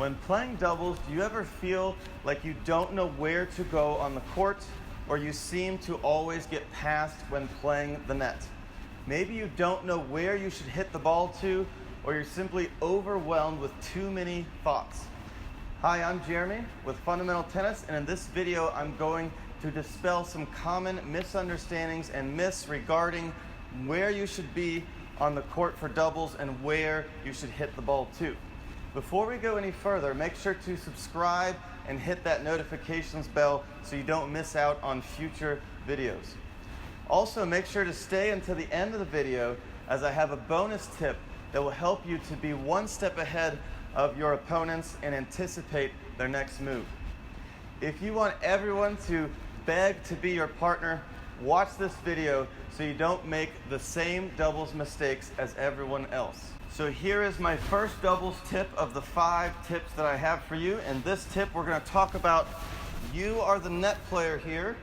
When playing doubles, do you ever feel like you don't know where to go on the court, or you seem to always get passed when playing the net? Maybe you don't know where you should hit the ball to, or you're simply overwhelmed with too many thoughts. Hi, I'm Jeremy with Fundamental Tennis, and in this video I'm going to dispel some common misunderstandings and myths regarding where you should be on the court for doubles and where you should hit the ball to. Before we go any further, make sure to subscribe and hit that notifications bell so you don't miss out on future videos. Also, make sure to stay until the end of the video, as I have a bonus tip that will help you to be one step ahead of your opponents and anticipate their next move. If you want everyone to beg to be your partner, watch this video so you don't make the same doubles mistakes as everyone else. So here is my first doubles tip of the 5 tips that I have for you. And this tip, we're going to talk about, you are the net player here.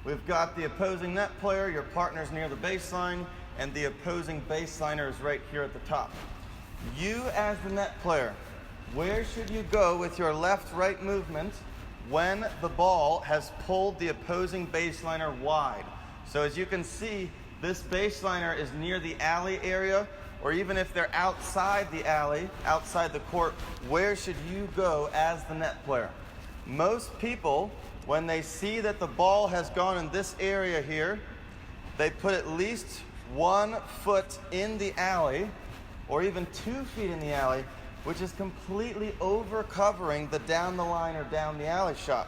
We've got the opposing net player, your partner's near the baseline, and the opposing baseliner is right here at the top. You as the net player, where should you go with your left-right movement when the ball has pulled the opposing baseliner wide? So as you can see, this baseliner is near the alley area, or even if they're outside the alley, outside the court, where should you go as the net player? Most people, when they see that the ball has gone in this area here, they put at least 1 foot in the alley, or even 2 feet in the alley, which is completely over covering the down the line or down the alley shot.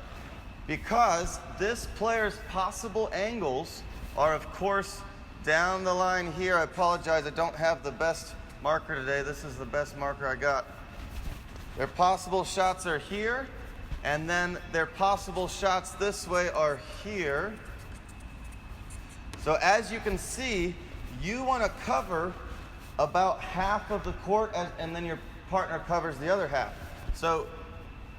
Because this player's possible angles are, of course, down the line here. I apologize, I don't have the best marker today. This is the best marker I got. Their possible shots are here, and then their possible shots this way are here. So as you can see, you want to cover about half of the court, and then your partner covers the other half. So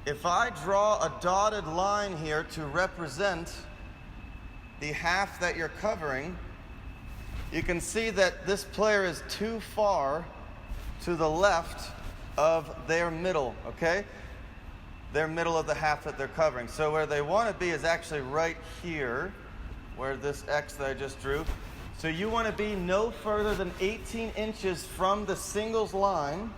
if I draw a dotted line here to represent the half that you're covering, you can see that this player is too far to the left of their middle, okay? Their middle of the half that they're covering. So where they want to be is actually right here, where this X that I just drew. So you want to be no further than 18 inches from the singles line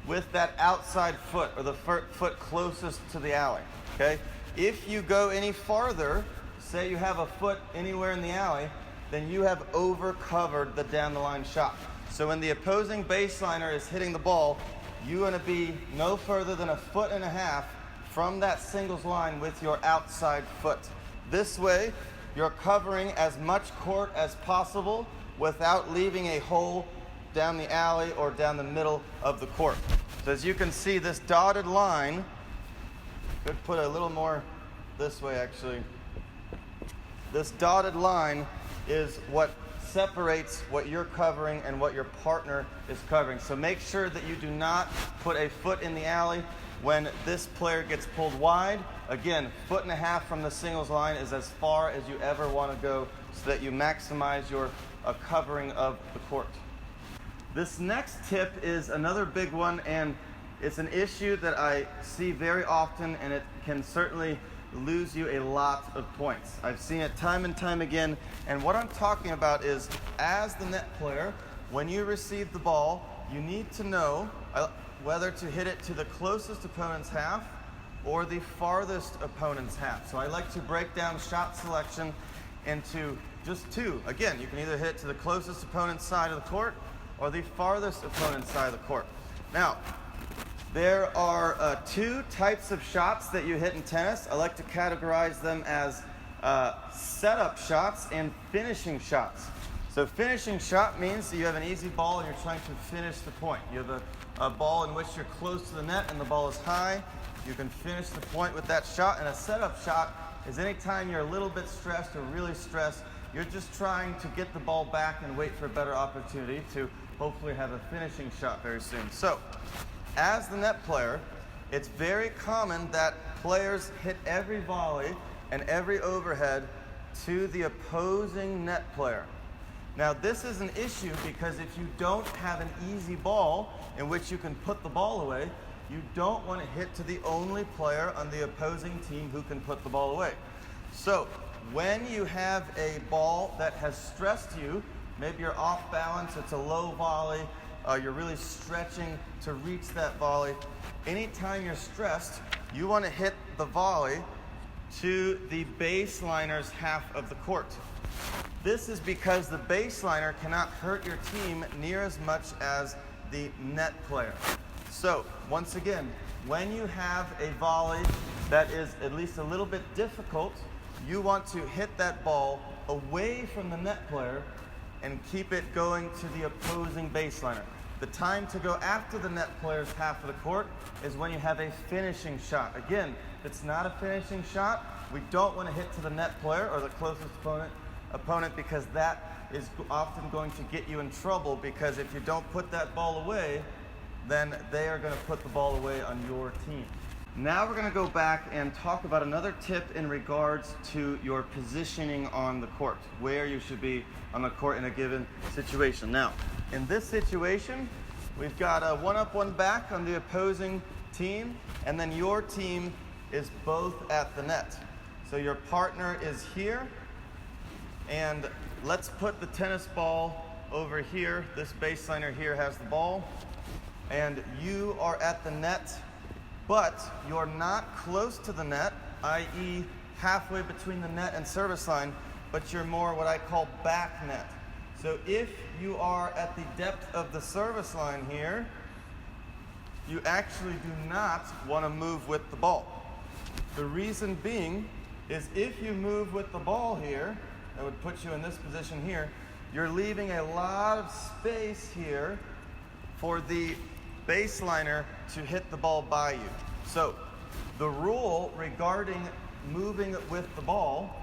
with that outside foot, or the foot closest to the alley, okay? If you go any farther, say you have a foot anywhere in the alley, then you have over covered the down the line shot. So when the opposing baseliner is hitting the ball, you want to be no further than 1.5 feet from that singles line with your outside foot. This way, you're covering as much court as possible without leaving a hole down the alley or down the middle of the court. So as you can see, this dotted line, could put a little more this way actually. This dotted line is what separates what you're covering and what your partner is covering. So make sure that you do not put a foot in the alley when this player gets pulled wide. Again, 1.5 feet from the singles line is as far as you ever want to go, so that you maximize your covering of the court. This next tip is another big one, and it's an issue that I see very often, and it can certainly lose you a lot of points. I've seen it time and time again, and what I'm talking about is, as the net player, when you receive the ball, you need to know whether to hit it to the closest opponent's half or the farthest opponent's half. So I like to break down shot selection into just 2. Again, you can either hit it to the closest opponent's side of the court or the farthest opponent's side of the court. Now, there are 2 types of shots that you hit in tennis. I like to categorize them as setup shots and finishing shots. So finishing shot means that you have an easy ball and you're trying to finish the point. You have a ball in which you're close to the net and the ball is high. You can finish the point with that shot. And a setup shot is anytime you're a little bit stressed or really stressed, you're just trying to get the ball back and wait for a better opportunity to hopefully have a finishing shot very soon. So, as the net player, it's very common that players hit every volley and every overhead to the opposing net player. Now, this is an issue because if you don't have an easy ball in which you can put the ball away, you don't want to hit to the only player on the opposing team who can put the ball away. So when you have a ball that has stressed you, maybe you're off balance, it's a low volley, you're really stretching to reach that volley. Anytime you're stressed, you want to hit the volley to the baseliner's half of the court. This is because the baseliner cannot hurt your team near as much as the net player. So once again, when you have a volley that is at least a little bit difficult, you want to hit that ball away from the net player and keep it going to the opposing baseliner. The time to go after the net player's half of the court is when you have a finishing shot. Again, if it's not a finishing shot, we don't want to hit to the net player or the closest opponent because that is often going to get you in trouble, because if you don't put that ball away, then they are going to put the ball away on your team. Now we're going to go back and talk about another tip in regards to your positioning on the court, where you should be on the court in a given situation. Now, in this situation, we've got a one up, one back on the opposing team, and then your team is both at the net. So your partner is here, and let's put the tennis ball over here. This baseliner here has the ball, and you are at the net, but you're not close to the net, i.e. halfway between the net and service line, but you're more what I call back net. So if you are at the depth of the service line here, you actually do not want to move with the ball. The reason being is if you move with the ball here, that would put you in this position here, you're leaving a lot of space here for the baseliner to hit the ball by you. So the rule regarding moving with the ball,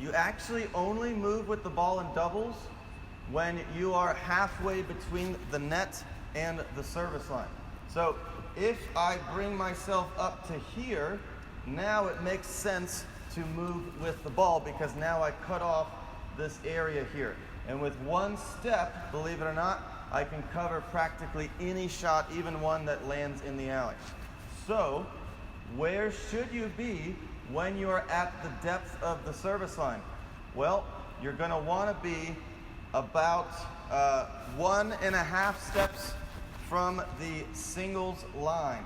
you actually only move with the ball in doubles when you are halfway between the net and the service line. So if I bring myself up to here, now it makes sense to move with the ball because now I cut off this area here. And with one step, believe it or not, I can cover practically any shot, even one that lands in the alley. So where should you be when you're at the depth of the service line? Well, you're going to want to be about 1.5 steps from the singles line.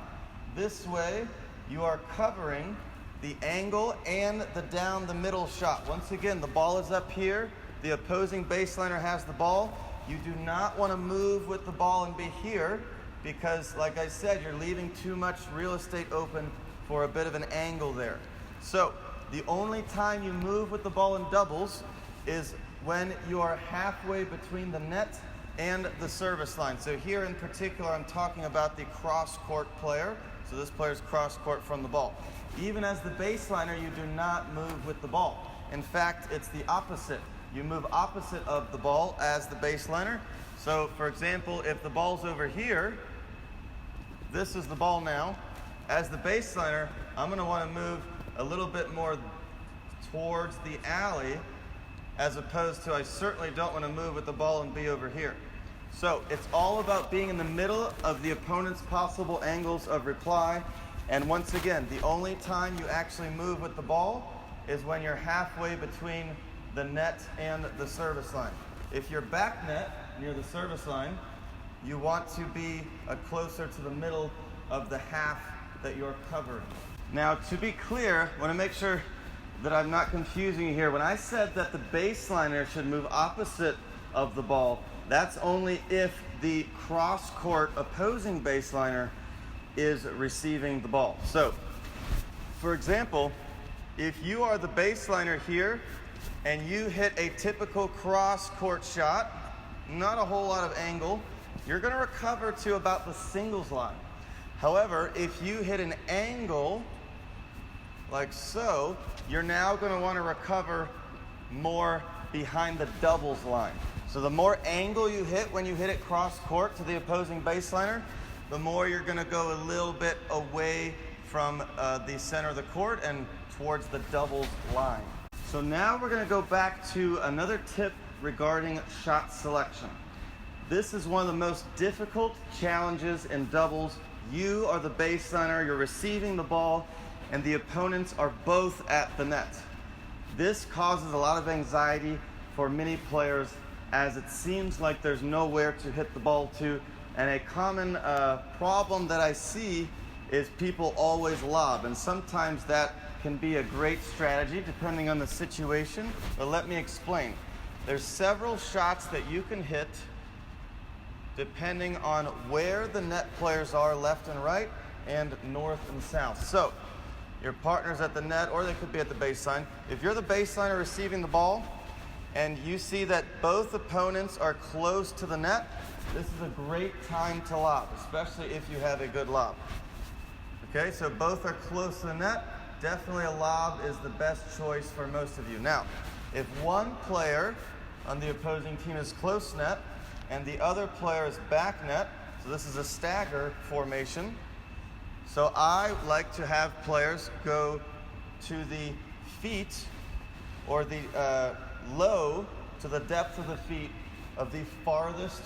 This way, you are covering the angle and the down the middle shot. Once again, the ball is up here. The opposing baseliner has the ball. You do not want to move with the ball and be here because, like I said, you're leaving too much real estate open for a bit of an angle there. So the only time you move with the ball in doubles is when you are halfway between the net and the service line. So here in particular, I'm talking about the cross-court player. So this player's cross-court from the ball. Even as the baseliner, you do not move with the ball. In fact, it's the opposite. You move opposite of the ball as the baseliner. So for example, if the ball's over here, this is the ball now. As the baseliner, I'm going to want to move a little bit more towards the alley, as opposed to I certainly don't want to move with the ball and be over here. So it's all about being in the middle of the opponent's possible angles of reply. And once again, the only time you actually move with the ball is when you're halfway between the net and the service line. If you're back net near the service line, you want to be closer to the middle of the half that you're covering. Now, to be clear, I want to make sure that I'm not confusing you here. When I said that the baseliner should move opposite of the ball, that's only if the cross-court opposing baseliner is receiving the ball. So, for example, if you are the baseliner here and you hit a typical cross-court shot, not a whole lot of angle, you're going to recover to about the singles line. However, if you hit an angle like so, you're now going to want to recover more behind the doubles line. So the more angle you hit when you hit it cross court to the opposing baseliner, the more you're going to go a little bit away from the center of the court and towards the doubles line. So now we're going to go back to another tip regarding shot selection. This is one of the most difficult challenges in doubles You are the baseliner, you're receiving the ball, and the opponents are both at the net. This causes a lot of anxiety for many players, as it seems like there's nowhere to hit the ball to. And a common problem that I see is people always lob, and sometimes that can be a great strategy depending on the situation, but let me explain. There's several shots that you can hit depending on where the net players are, left and right, and north and south. So your partner's at the net, or they could be at the baseline. If you're the baseliner receiving the ball and you see that both opponents are close to the net, this is a great time to lob, especially if you have a good lob. Okay, so both are close to the net. Definitely a lob is the best choice for most of you. Now, if one player on the opposing team is close net and the other player is back net, so this is a stagger formation. So I like to have players go to the feet, or the low to the depth of the feet of the farthest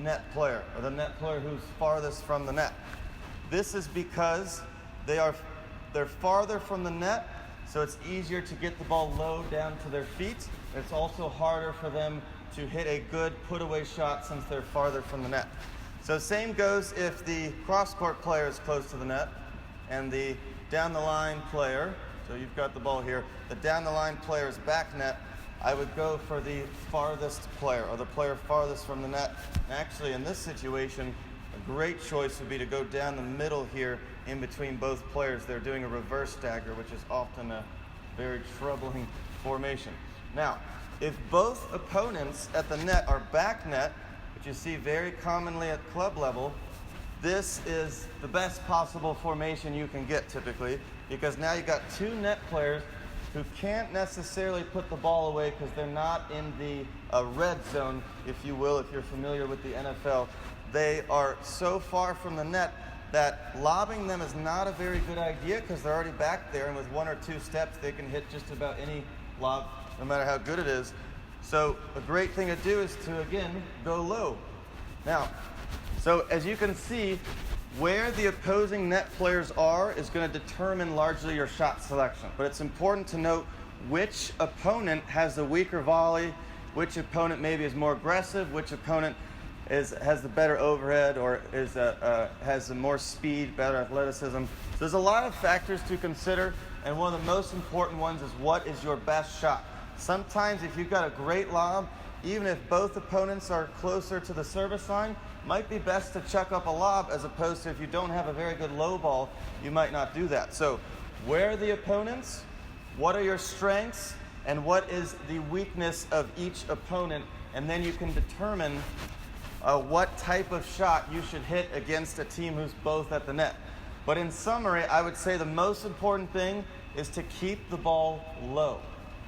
net player, or the net player who's farthest from the net. This is because they're farther from the net, so it's easier to get the ball low down to their feet. It's also harder for them to hit a good put-away shot since they're farther from the net. So same goes if the cross-court player is close to the net and the down-the-line player, so you've got the ball here, the down-the-line player is back net, I would go for the farthest player, or the player farthest from the net. Actually, in this situation, a great choice would be to go down the middle here in between both players. They're doing a reverse stagger, which is often a very troubling formation. Now, if both opponents at the net are back net, which you see very commonly at club level, this is the best possible formation you can get typically, because now you've got two net players who can't necessarily put the ball away because they're not in the red zone, if you will, if you're familiar with the NFL. They are so far from the net that lobbing them is not a very good idea because they're already back there, and with one or two steps they can hit just about any lob, no matter how good it is. So a great thing to do is to, again, go low. Now, so as you can see, where the opposing net players are is going to determine largely your shot selection. But it's important to note which opponent has the weaker volley, which opponent maybe is more aggressive, which opponent has the better overhead, or has the more speed, better athleticism. So there's a lot of factors to consider, and one of the most important ones is what is your best shot. Sometimes if you've got a great lob, even if both opponents are closer to the service line, might be best to chuck up a lob, as opposed to if you don't have a very good low ball, you might not do that. So where are the opponents? What are your strengths? And what is the weakness of each opponent? And then you can determine what type of shot you should hit against a team who's both at the net. But in summary, I would say the most important thing is to keep the ball low.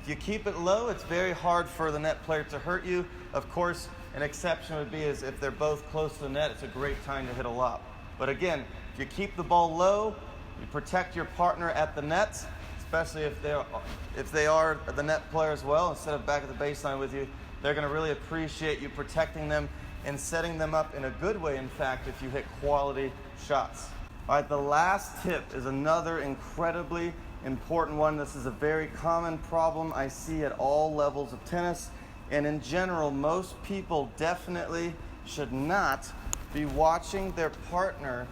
If you keep it low, it's very hard for the net player to hurt you. Of course, an exception would be is if they're both close to the net, it's a great time to hit a lob. But again, if you keep the ball low, you protect your partner at the net, especially if they are the net player as well, instead of back at the baseline with you, they're going to really appreciate you protecting them and setting them up in a good way, in fact, if you hit quality shots. All right, the last tip is another incredibly important one. This is a very common problem I see at all levels of tennis. And in general, most people definitely should not be watching their partner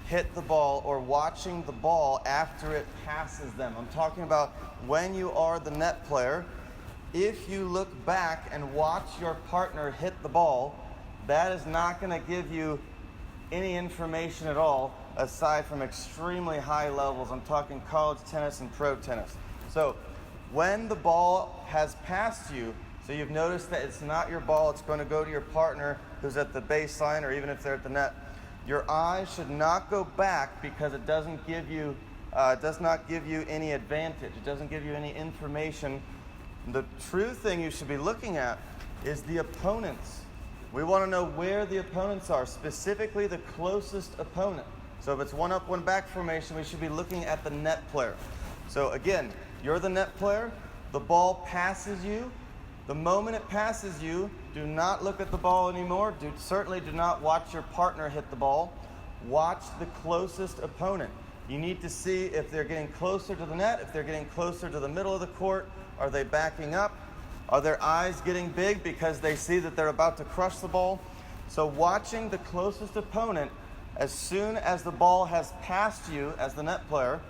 hit the ball or watching the ball after it passes them. I'm talking about when you are the net player. If you look back and watch your partner hit the ball, that is not going to give you any information at all aside from extremely high levels. I'm talking college tennis and pro tennis. So when the ball has passed you, so you've noticed that it's not your ball, it's going to go to your partner who's at the baseline, or even if they're at the net, your eye should not go back, because it does not give you any advantage. It doesn't give you any information. The true thing you should be looking at is the opponents. We want to know where the opponents are, specifically the closest opponent. So if it's one up, one back formation, we should be looking at the net player. So again, you're the net player, the ball passes you. The moment it passes you, do not look at the ball anymore. Certainly do not watch your partner hit the ball. watch the closest opponent. You need to see if they're getting closer to the net, if they're getting closer to the middle of the court. Are they backing up? Are their eyes getting big because they see that they're about to crush the ball? So watching the closest opponent as soon as the ball has passed you as the net player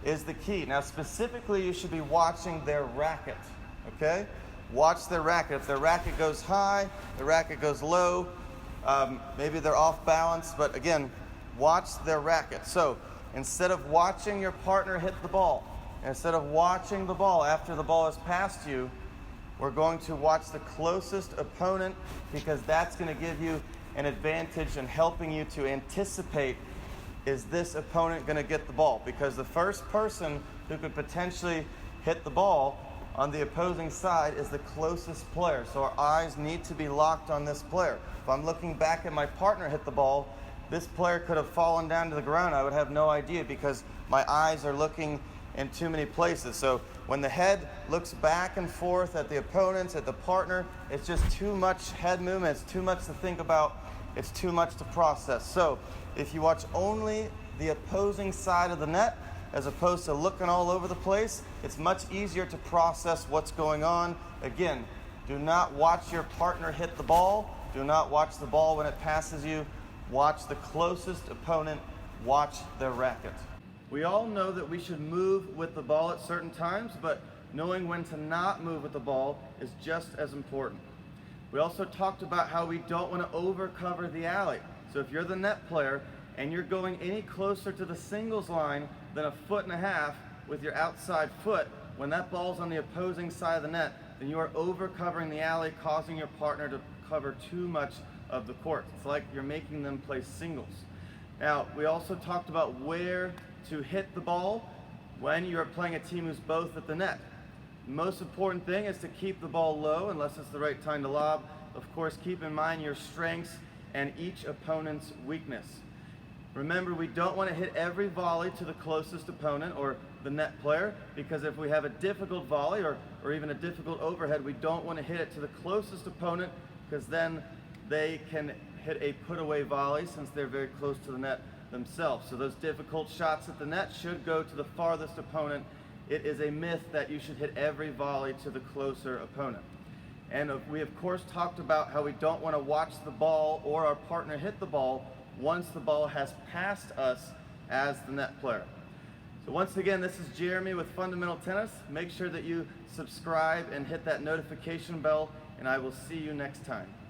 is the key. Now specifically, you should be watching their racket, okay? Watch their racket. If their racket goes high, the racket goes low, maybe they're off balance, but again, watch their racket. So instead of watching your partner hit the ball, instead of watching the ball after the ball has passed you, we're going to watch the closest opponent, because that's going to give you an advantage in helping you to anticipate, is this opponent going to get the ball? Because the first person who could potentially hit the ball on the opposing side is the closest player. So our eyes need to be locked on this player. If I'm looking back at my partner hit the ball, this player could have fallen down to the ground. I would have no idea because my eyes are looking in too many places. So when the head looks back and forth at the opponents, at the partner, it's just too much head movement. It's too much to think about. It's too much to process. So if you watch only the opposing side of the net, as opposed to looking all over the place, it's much easier to process what's going on. Again, do not watch your partner hit the ball. Do not watch the ball when it passes you. Watch the closest opponent. Watch their racket. We all know that we should move with the ball at certain times, but knowing when to not move with the ball is just as important. We also talked about how we don't want to overcover the alley. So if you're the net player and you're going any closer to the singles line than 1.5 feet with your outside foot, when that ball's on the opposing side of the net, then you are overcovering the alley, causing your partner to cover too much of the court. It's like you're making them play singles. Now, we also talked about where to hit the ball when you're playing a team who's both at the net. The most important thing is to keep the ball low unless it's the right time to lob. Of course, keep in mind your strengths and each opponent's weakness. Remember, we don't want to hit every volley to the closest opponent or the net player, because if we have a difficult volley or even a difficult overhead, we don't want to hit it to the closest opponent, because then they can hit a put-away volley since they're very close to the net themselves. So those difficult shots at the net should go to the farthest opponent. It is a myth that you should hit every volley to the closer opponent. And we of course talked about how we don't want to watch the ball or our partner hit the ball once the ball has passed us as the net player. So once again, this is Jeremy with Fundamental Tennis. Make sure that you subscribe and hit that notification bell, and I will see you next time.